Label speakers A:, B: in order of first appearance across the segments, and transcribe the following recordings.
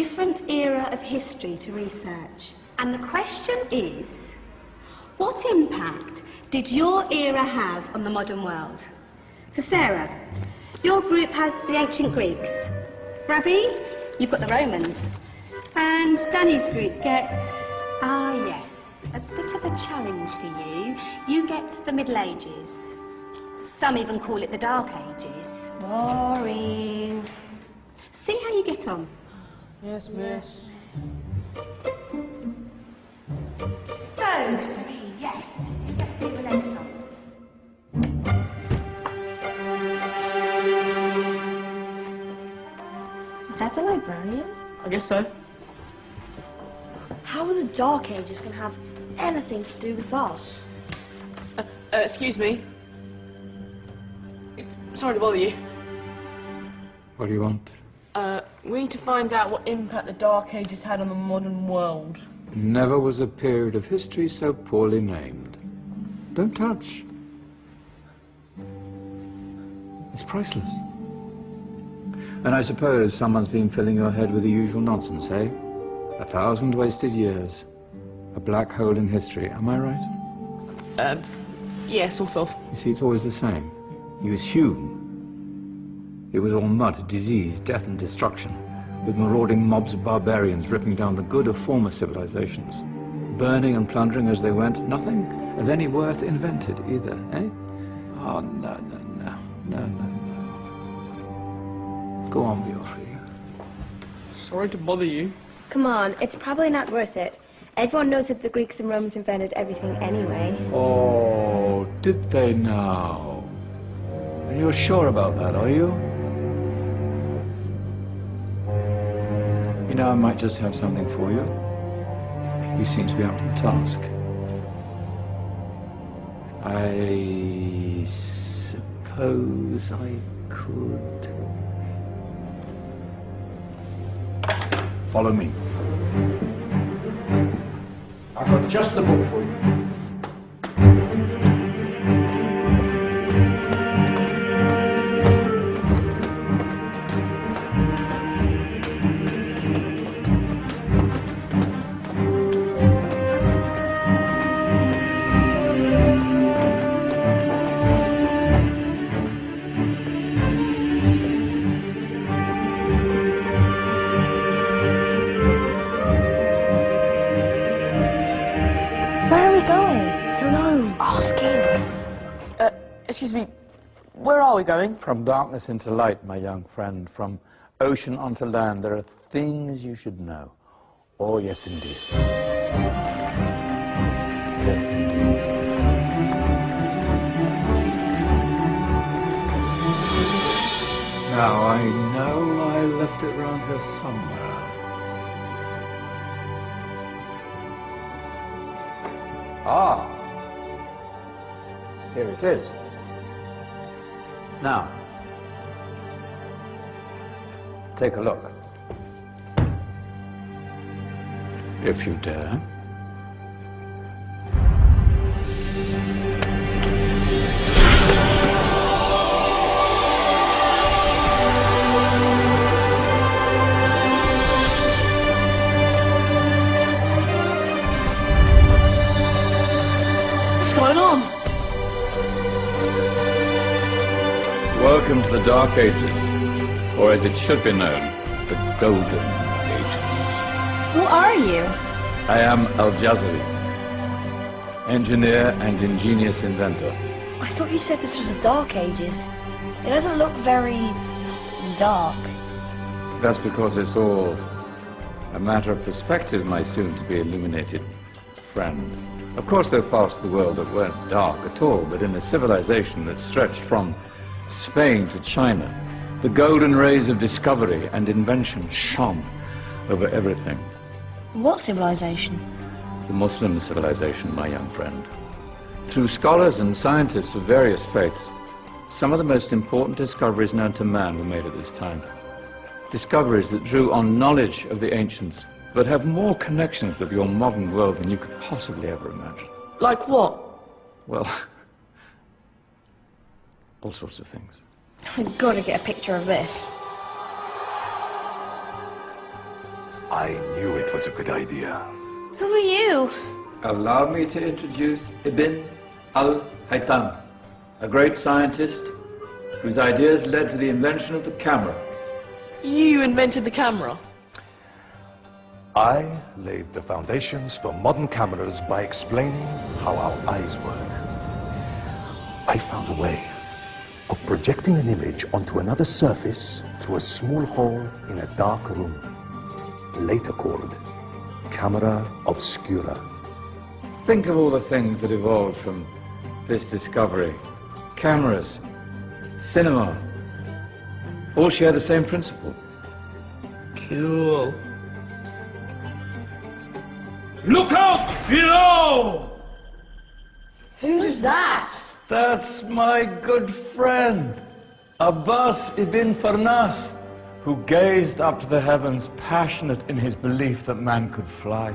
A: different era of history to research. And the question is, what impact did your era have on the modern world? So Sarah, your group has the ancient Greeks. Ravi, you've got the Romans. And Danny's group gets, yes, a bit of a challenge for you. You get the Middle Ages. Some even call it the Dark Ages.
B: Boring.
A: See how you get on.
B: Yes, miss.
A: So, Serene, yes, you get the Renaissance.
B: Is that the librarian?
C: I guess so.
B: How are the Dark Ages going to have anything to do with us?
C: Excuse me. Sorry to bother you.
D: What do you want?
C: We need to find out what impact the Dark Ages had on the modern world.
D: Never was a period of history so poorly named. Don't touch. It's priceless. And I suppose someone's been filling your head with the usual nonsense, eh? 1,000 wasted years. A black hole in history, am I right?
C: Yeah, sort of.
D: You see, it's always the same. You assume it was all mud, disease, death and destruction, with marauding mobs of barbarians ripping down the good of former civilizations, burning and plundering as they went. Nothing of any worth invented either, eh? Oh, no. Go on, Beofrey.
C: Sorry to bother you.
B: Come on, it's probably not worth it. Everyone knows that the Greeks and Romans invented everything anyway.
D: Oh, did they now? And you're sure about that, are you? You know, I might just have something for you. You seem to be up to the task. I suppose I could... Follow me. I've got just the book for you.
C: Excuse me, where are we going?
D: From darkness into light, my young friend. From ocean onto land, there are things you should know. Oh, yes, indeed. Yes, indeed. Now, I know I left it round here somewhere. Ah! Here it is. Now, take a look. If you dare.
C: What's going on?
D: Welcome to the Dark Ages, or as it should be known, the Golden Ages.
B: Who are you?
D: I am Al-Jazari, engineer and ingenious inventor.
B: I thought you said this was the Dark Ages. It doesn't look very dark.
D: That's because it's all a matter of perspective, my soon-to-be illuminated friend. Of course, there are parts of the world that weren't dark at all, but in a civilization that stretched from Spain to China, the golden rays of discovery and invention shone over everything.
B: What civilization?
D: The Muslim civilization, my young friend. Through scholars and scientists of various faiths, some of the most important discoveries known to man were made at this time. Discoveries that drew on knowledge of the ancients, but have more connections with your modern world than you could possibly ever imagine.
C: Like what?
D: Well, all sorts of things.
B: I've got to get a picture of this.
E: I knew it was a good idea.
B: Who are you?
D: Allow me to introduce Ibn al-Haytham, a great scientist whose ideas led to the invention of the camera.
C: You invented the camera?
E: I laid the foundations for modern cameras by explaining how our eyes work. I found a way of projecting an image onto another surface through a small hole in a dark room, later called camera obscura.
D: Think of all the things that evolved from this discovery. Cameras, cinema, all share the same principle.
C: Cool.
F: Look out below!
C: Who's that?
F: That's my good friend, Abbas ibn Farnas, who gazed up to the heavens, passionate in his belief that man could fly.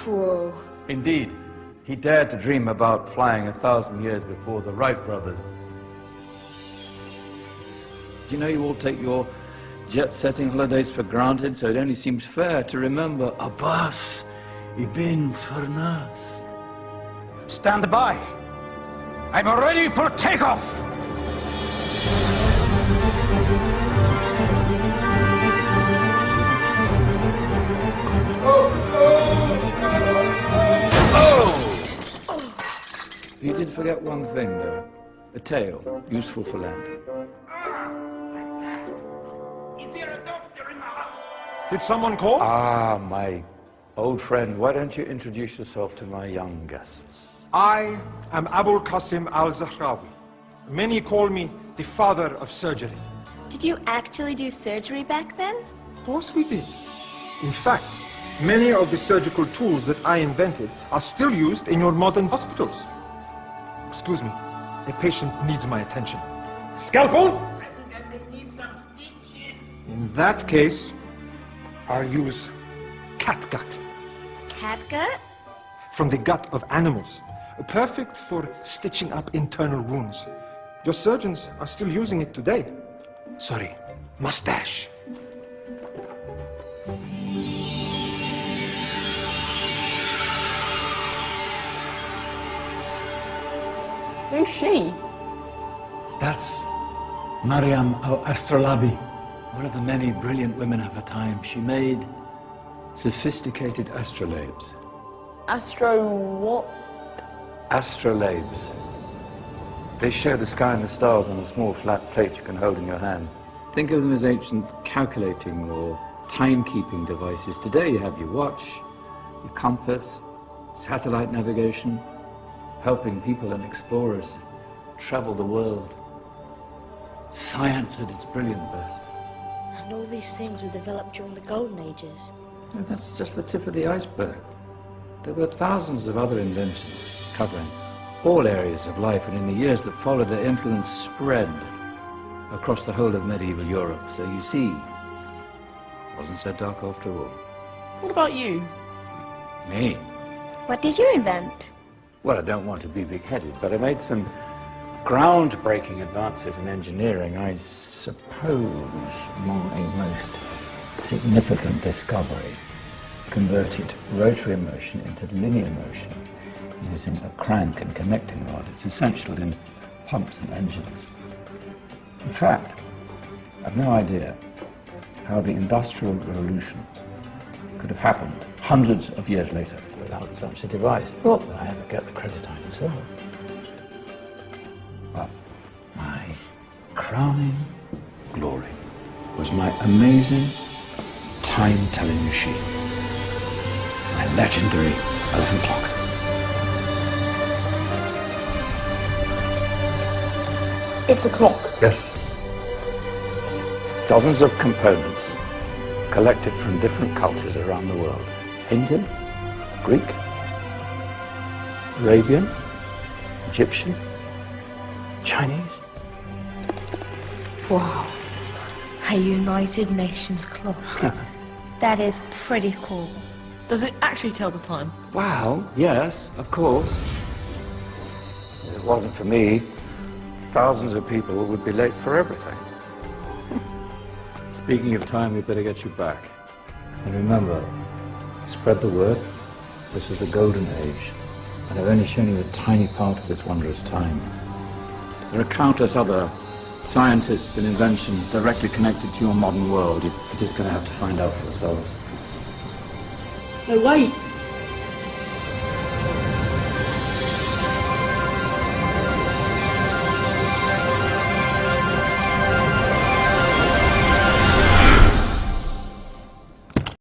B: Whoa.
D: Indeed, he dared to dream about flying 1,000 years before the Wright brothers. Do you know you all take your jet-setting holidays for granted, so it only seems fair to remember Abbas ibn Farnas.
F: Stand by. I'm ready for takeoff.
D: You did forget one thing, though. A tail, useful for landing.
F: Is there a doctor in the house?
E: Did someone call?
D: Ah, my old friend, why don't you introduce yourself to my young guests?
G: I am Abul Qasim al-Zahrawi. Many call me the father of surgery.
B: Did you actually do surgery back then?
G: Of course we did. In fact, many of the surgical tools that I invented are still used in your modern hospitals. Excuse me, a patient needs my attention. Scalpel?
F: I think I may need some stitches.
G: In that case, I'll use catgut.
B: Catgut?
G: From the gut of animals. Perfect for stitching up internal wounds. Your surgeons are still using it today. Sorry, mustache.
C: Who's she?
F: That's Maryam al-Astrolabi.
D: One of the many brilliant women of her time, she made sophisticated astrolabes.
C: Astro what?
D: Astrolabes. They show the sky and the stars on a small flat plate you can hold in your hand. Think of them as ancient calculating or timekeeping devices. Today you have your watch, your compass, satellite navigation, helping people and explorers travel the world. Science at its brilliant best.
H: And all these things were developed during the Golden Ages.
D: And that's just the tip of the iceberg. There were thousands of other inventions covering all areas of life, and in the years that followed, their influence spread across the whole of medieval Europe. So you see, it wasn't so dark after all.
C: What about you?
D: Me?
B: What did you invent?
D: Well, I don't want to be big-headed, but I made some groundbreaking advances in engineering. I suppose my most significant discovery converted rotary motion into linear motion using a crank and connecting rod. It's essential in pumps and engines. In fact, I've no idea how the Industrial Revolution could have happened hundreds of years later without such a device. Not that I ever get the credit I deserve. But my crowning glory was my amazing time-telling machine, my legendary elephant clock.
C: It's a clock.
D: Yes. Dozens of components collected from different cultures around the world. Indian, Greek, Arabian, Egyptian, Chinese.
H: Wow. A United Nations clock.
B: That is pretty cool.
C: Does it actually tell the time?
D: Wow, yes, of course. If it wasn't for me, thousands of people would be late for everything. Speaking of time, we better get you back. And remember, Spread the word. This is the golden age, and I've only shown you a tiny part of this wondrous time. There are countless other scientists and inventions directly connected to your modern world. You're just going to have to find out for yourselves.
I: No, wait!